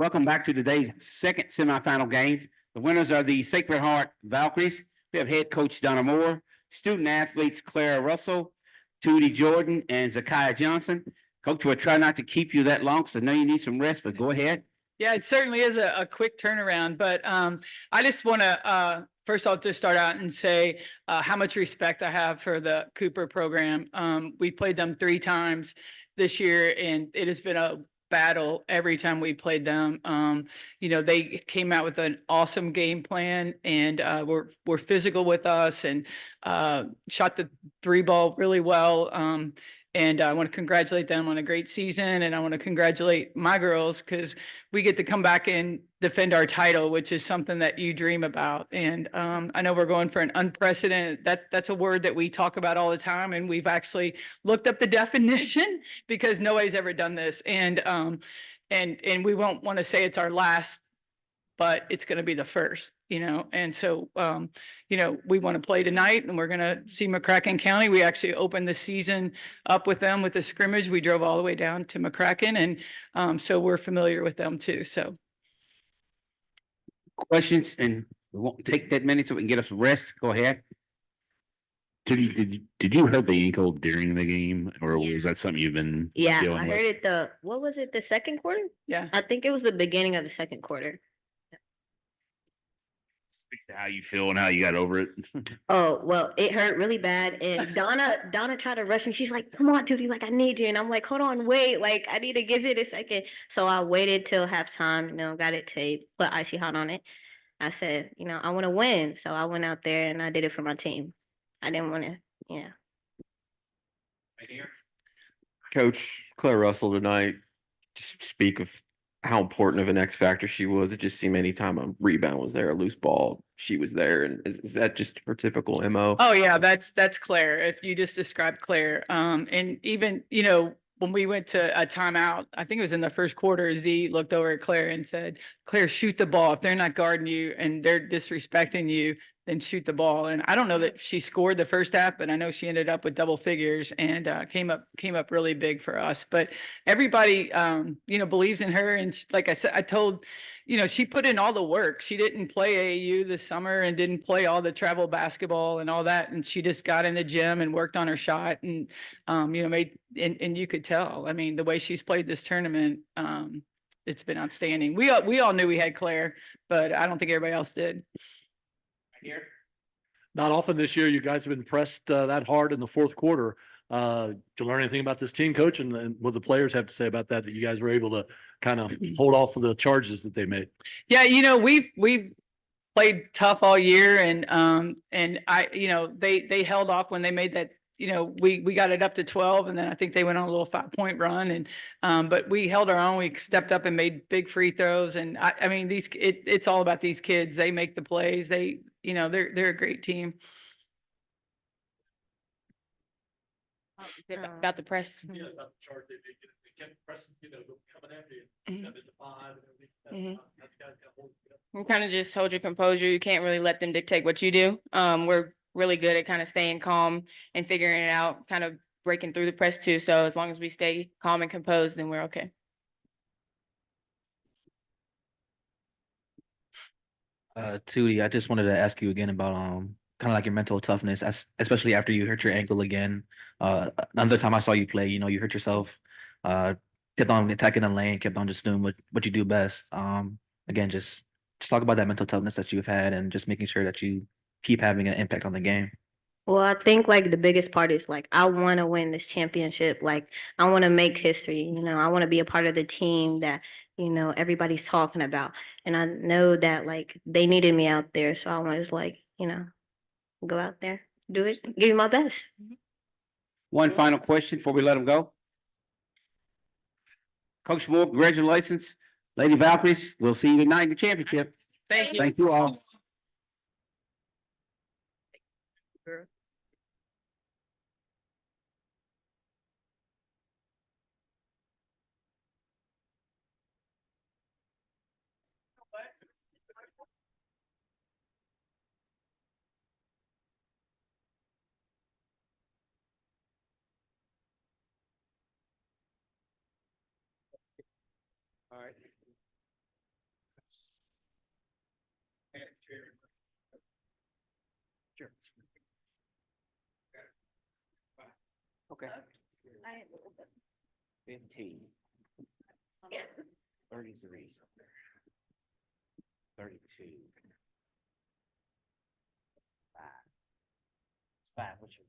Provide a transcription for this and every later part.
Welcome back to today's second semifinal game. The winners are the Sacred Heart Valkyries. We have head coach Donna Moore, student athletes Clara Russell, Tootie Jordan, and Zakiah Johnson. Coach, we'll try not to keep you that long because I know you need some rest, but go ahead. Yeah, it certainly is a quick turnaround, but I just want to first I'll just start out and say how much respect I have for the Cooper program. We played them 3 times this year, and it has been a battle every time we played them. They came out with an awesome game plan, and were physical with us, and shot the 3 ball really well. And I want to congratulate them on a great season, and I want to congratulate my girls because we get to come back and defend our title, which is something that you dream about. And I know we're going for an unprecedented, that's a word that we talk about all the time. And we've actually looked up the definition because nobody's ever done this. And we won't want to say it's our last, but it's going to be the first, And so, we want to play tonight, and we're going to see McCracken County. We actually opened the season up with them with a scrimmage. We drove all the way down to McCracken, and so we're familiar with them too. So, Questions, and we won't take that many so we can get us some rest. Go ahead. Did you hurt the ankle during the game, or Yeah. was that something you've been Yeah, dealing I with? heard it what was it, the second quarter? yeah. I think it was the beginning of the second quarter. Speak to how you feel and how you got over it. Oh, well, it hurt really bad. And Donna tried to rush me. She's like, come on, Tootie, like I need you. And I'm like, hold on, wait, like I need to give it a second. So I waited till halftime, got it taped, put icy hot on it. I said, I want to win. So I went out there and I did it for my team. I didn't want to, Coach Claire Russell tonight, just speak of how important of an X factor she was. It just seemed anytime a rebound was there, a loose ball, she was there. And is that just her typical MO? Oh yeah, that's Claire. If you just described Claire, and even when we went to a timeout, I think it was in the first quarter, Z looked over at Claire and said, "Claire, shoot the ball. If they're not guarding you and they're disrespecting you, then shoot the ball." And I don't know that she scored the first half, but I know she ended up with double figures and came up really big for us. But everybody, believes in her. And like I said, I told, she put in all the work. She didn't play AAU this summer and didn't play all the travel basketball and all that. And she just got in the gym and worked on her shot and, made, and you could tell, I mean, the way she's played this tournament, it's been outstanding. We all knew we had Claire, but I don't think everybody else did. Here. Not often this year, you guys have been pressed that hard in the fourth quarter. Did you learn anything about this team, coach, and what the players have to say about that you guys were able to kind of hold off of the charges that they made? Yeah, we've played tough all year, and I, they held off when they made that. We got it up to 12, and then I think they went on a little 5-point run, and but we held our own. We stepped up and made big free throws, and I mean it's all about these kids. They make the plays. They're a great team. About the press. Yeah, about the charge they kept pressing, coming after you. Got it to 5 and everything. You kind of just hold your composure. You can't really let them dictate what you do. We're really good at kind of staying calm and figuring it out, kind of breaking through the press too. So as long as we stay calm and composed, then we're okay. Tootie, I just wanted to ask you again about kind of like your mental toughness, especially after you hurt your ankle again. Another time I saw you play, you hurt yourself, kept on attacking the lane, kept on just doing what you do best. Again, just talk about that mental toughness that you've had and just making sure that you keep having an impact on the game. Well, I think like the biggest part is like I want to win this championship. Like I want to make history. I want to be a part of the team that everybody's talking about. And I know that like they needed me out there, so I want to like go out there, do it, give you my best. One final question before we let them go. Coach Moore, congratulations. Lady Valkyries, we'll see you tonight in the championship. Thank you. Thank you all. All right. Okay. 15. 33. 32. 5. 5. What's your?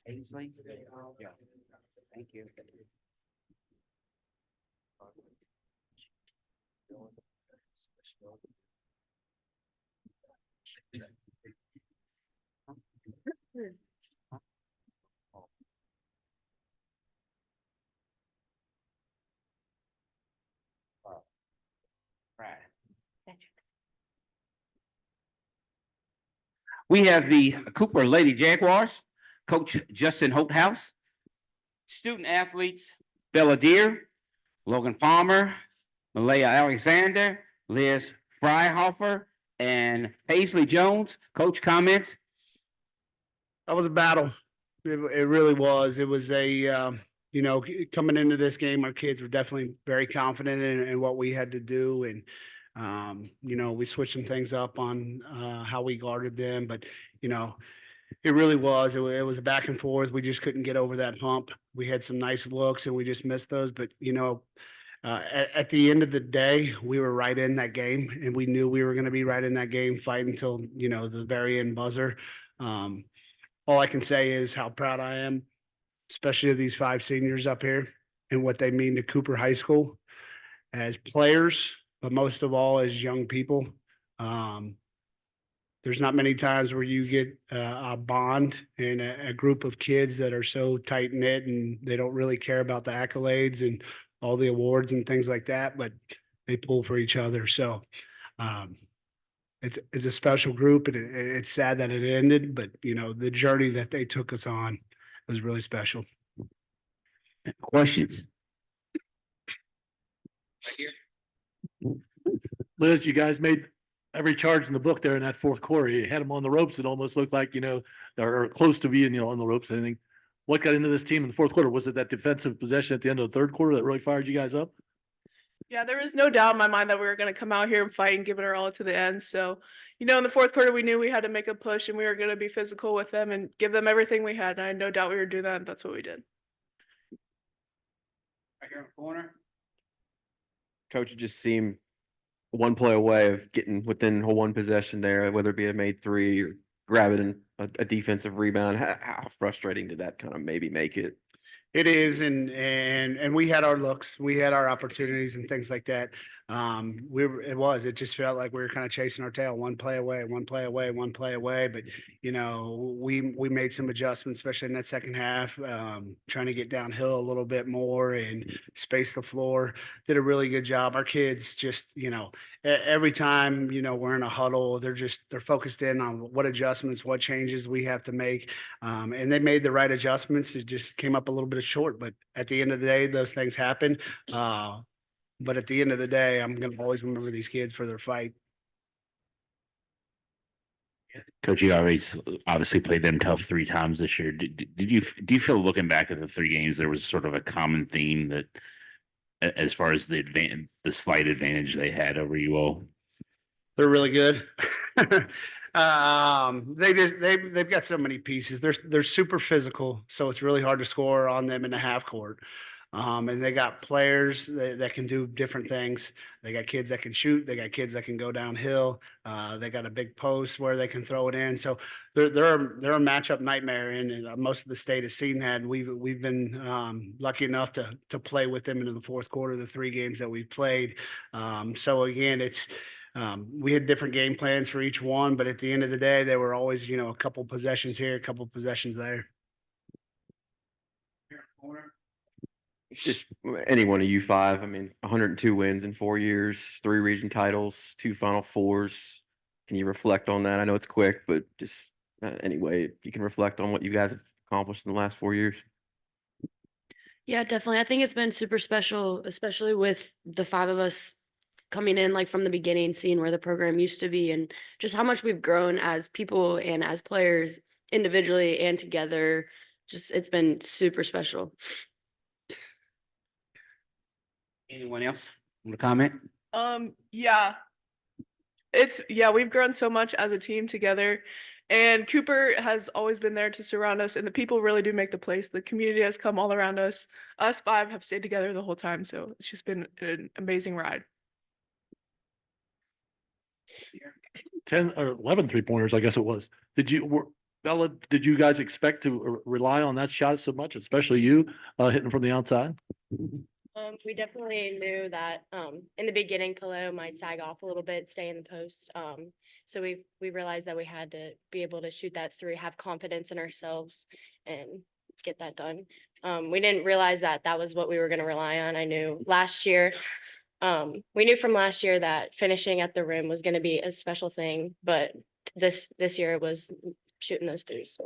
Ainsley? Yeah. Thank you. Right. We have the Cooper Lady Jaguars, Coach Justin Holthouse. Student athletes, Bella Deer, Logan Palmer, Malaya Alexander, Liz Freihofer, and Paisley Jones. Coach, comments? That was a battle. It really was. It was coming into this game, our kids were definitely very confident in what we had to do. And, we switched some things up on how we guarded them. But, it really was. It was a back and forth. We just couldn't get over that hump. We had some nice looks and we just missed those. But, at the end of the day, we were right in that game and we knew we were going to be right in that game, fighting until, the very end buzzer. All I can say is how proud I am, especially of these 5 seniors up here and what they mean to Cooper High School as players, but most of all as young people. There's not many times where you get a bond and a group of kids that are so tight knit and they don't really care about the accolades and all the awards and things like that, but they pull for each other. So it's a special group and it's sad that it ended, but the journey that they took us on was really special. Questions? Liz, you guys made every charge in the book there in that fourth quarter. You had them on the ropes. It almost looked like, or close to being, on the ropes. Anything. What got into this team in the fourth quarter? Was it that defensive possession at the end of the third quarter that really fired you guys up? Yeah, there was no doubt in my mind that we were going to come out here and fight and give it our all to the end. So, in the fourth quarter, we knew we had to make a push and we were going to be physical with them and give them everything we had. And I had no doubt we were doing that. And that's what we did. Right here in the corner. Coach just seemed one play away of getting within one possession there, whether it be a made 3 or grabbing a defensive rebound. How frustrating did that kind of maybe make it? It is, and we had our looks, we had our opportunities and things like that. It just felt like we were kind of chasing our tail, one play away, one play away, one play away. But we made some adjustments, especially in that second half, trying to get downhill a little bit more and space the floor. Did a really good job. Our kids just, every time we're in a huddle, they're focused in on what adjustments, what changes we have to make, and they made the right adjustments. It just came up a little bit short, but at the end of the day, those things happen. But at the end of the day, I'm going to always remember these kids for their fight. Coach, you always obviously played them tough 3 times this year. Do you feel, looking back at the 3 games, there was sort of a common theme that, as far as the slight advantage they had over you all? They're really good. They've got so many pieces. They're super physical, so it's really hard to score on them in the half court. And they got players that can do different things. They got kids that can shoot. They got kids that can go downhill. They got a big post where they can throw it in. So they're a matchup nightmare, and most of the state has seen that. We've been lucky enough to play with them into the fourth quarter, the 3 games that we played. So again, we had different game plans for each one, but at the end of the day, they were always a couple possessions here, a couple possessions there. Just any one of you 5. I mean, 102 wins in 4 years, 3 region titles, 2 Final Fours. Can you reflect on that? I know it's quick, but just any way you can reflect on what you guys have accomplished in the last 4 years. Yeah, definitely. I think it's been super special, especially with the 5 of us coming in like from the beginning, seeing where the program used to be and just how much we've grown as people and as players individually and together. Just it's been super special. Anyone else want to comment? Yeah. Yeah, we've grown so much as a team together. And Cooper has always been there to surround us, and the people really do make the place. The community has come all around us. Us five have stayed together the whole time, so it's just been an amazing ride. 10 or 11 3-pointers, I guess it was. Bella, did you guys expect to rely on that shot so much, especially you hitting from the outside? We definitely knew that in the beginning, Palo might sag off a little bit, stay in the post. So we realized that we had to be able to shoot that three, have confidence in ourselves, and get that done. We didn't realize that that was what we were going to rely on. I knew last year, we knew from last year that finishing at the rim was going to be a special thing, but this year it was shooting those threes.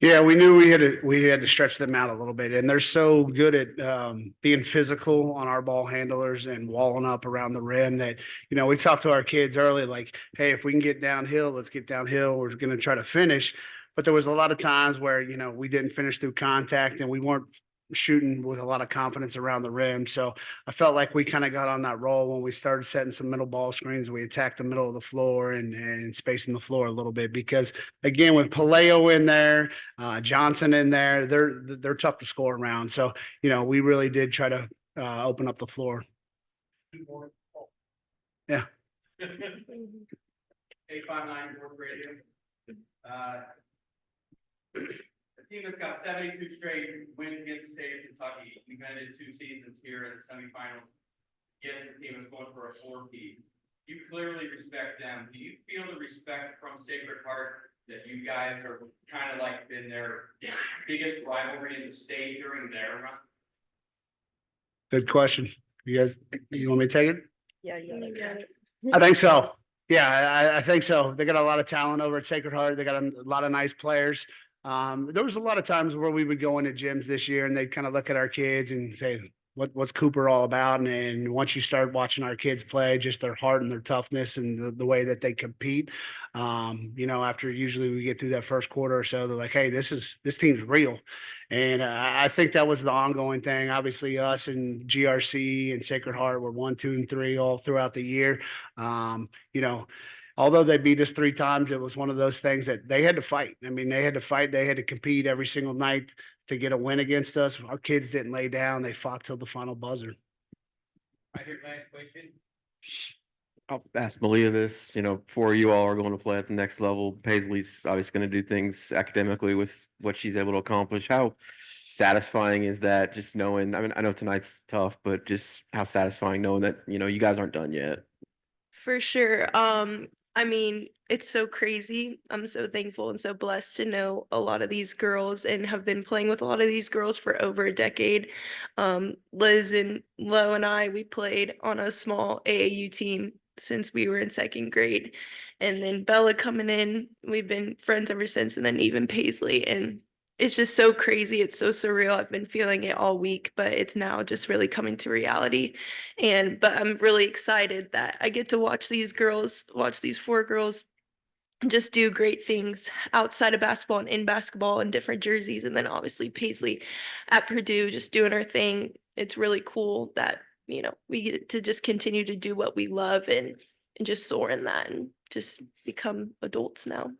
Yeah, we knew we had to stretch them out a little bit, and they're so good at being physical on our ball handlers and walling up around the rim that, we talked to our kids early, like, hey, if we can get downhill, let's get downhill. We're going to try to finish. But there was a lot of times where, we didn't finish through contact and we weren't shooting with a lot of confidence around the rim. So I felt like we kind of got on that roll when we started setting some middle ball screens. We attacked the middle of the floor and spacing the floor a little bit because, again, with Paleo in there, Johnson in there, they're tough to score around. So, we really did try to open up the floor. Yeah. 859 Board Radio. The team has got 72 straight wins against the state of Kentucky. We've ended 2 seasons here in the semifinals. Yes, the team is going for a 4-peat. You clearly respect them. Do you feel the respect from Sacred Heart that you guys are kind of like been their biggest rivalry in the state during their run? Good question. You want me to take it? Yeah, yeah. I think so. Yeah, I think so. They got a lot of talent over at Sacred Heart. They got a lot of nice players. There was a lot of times where we would go into gyms this year and they'd kind of look at our kids and say, what's Cooper all about? And once you start watching our kids play, just their heart and their toughness and the way that they compete, after usually we get through that first quarter or so, they're like, hey, this team's real. And I think that was the ongoing thing. Obviously, us and GRC and Sacred Heart were 1, 2, and 3 all throughout the year. Although they beat us 3 times, it was one of those things that they had to fight. I mean, they had to fight. They had to compete every single night to get a win against us. Our kids didn't lay down. They fought till the final buzzer. Right here, last question. I'll ask Malia this, before you all are going to play at the next level, Paisley's obviously going to do things academically with what she's able to accomplish. How satisfying is that, just knowing, I mean, I know tonight's tough, but just how satisfying knowing that, you guys aren't done yet? For sure. I mean, it's so crazy. I'm so thankful and so blessed to know a lot of these girls and have been playing with a lot of these girls for over a decade. Liz and Lo and we played on a small AAU team since we were in 2nd grade. And then Bella coming in, we've been friends ever since, and then even Paisley. And it's just so crazy. It's so surreal. I've been feeling it all week, but it's now just really coming to reality. But I'm really excited that I get to watch these 4 girls just do great things outside of basketball and in basketball in different jerseys. And then obviously Paisley at Purdue just doing her thing. It's really cool that, we get to just continue to do what we love and just soar in that and just become adults now.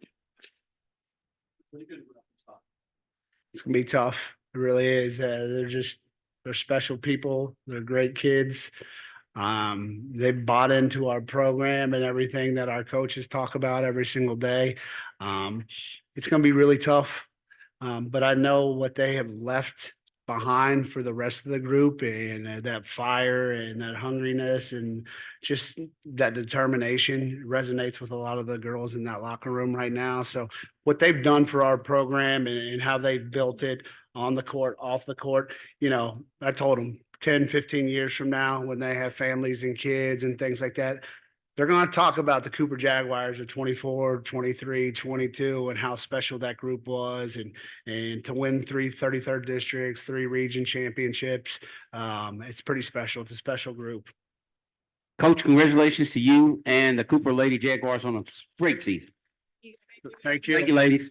It's going to be tough. It really is. They're special people. They're great kids. They've bought into our program and everything that our coaches talk about every single day. It's going to be really tough. But I know what they have left behind for the rest of the group, and that fire and that hungriness and just that determination resonates with a lot of the girls in that locker room right now. So what they've done for our program and how they've built it on the court, off the court, I told them 10, 15 years from now, when they have families and kids and things like that, they're going to talk about the Cooper Jaguars of 24, 23, 22, and how special that group was, and to win 3 33rd districts, 3 region championships. It's pretty special. It's a special group. Coach, congratulations to you and the Cooper Lady Jaguars on a great season. Thank you. Thank you, ladies.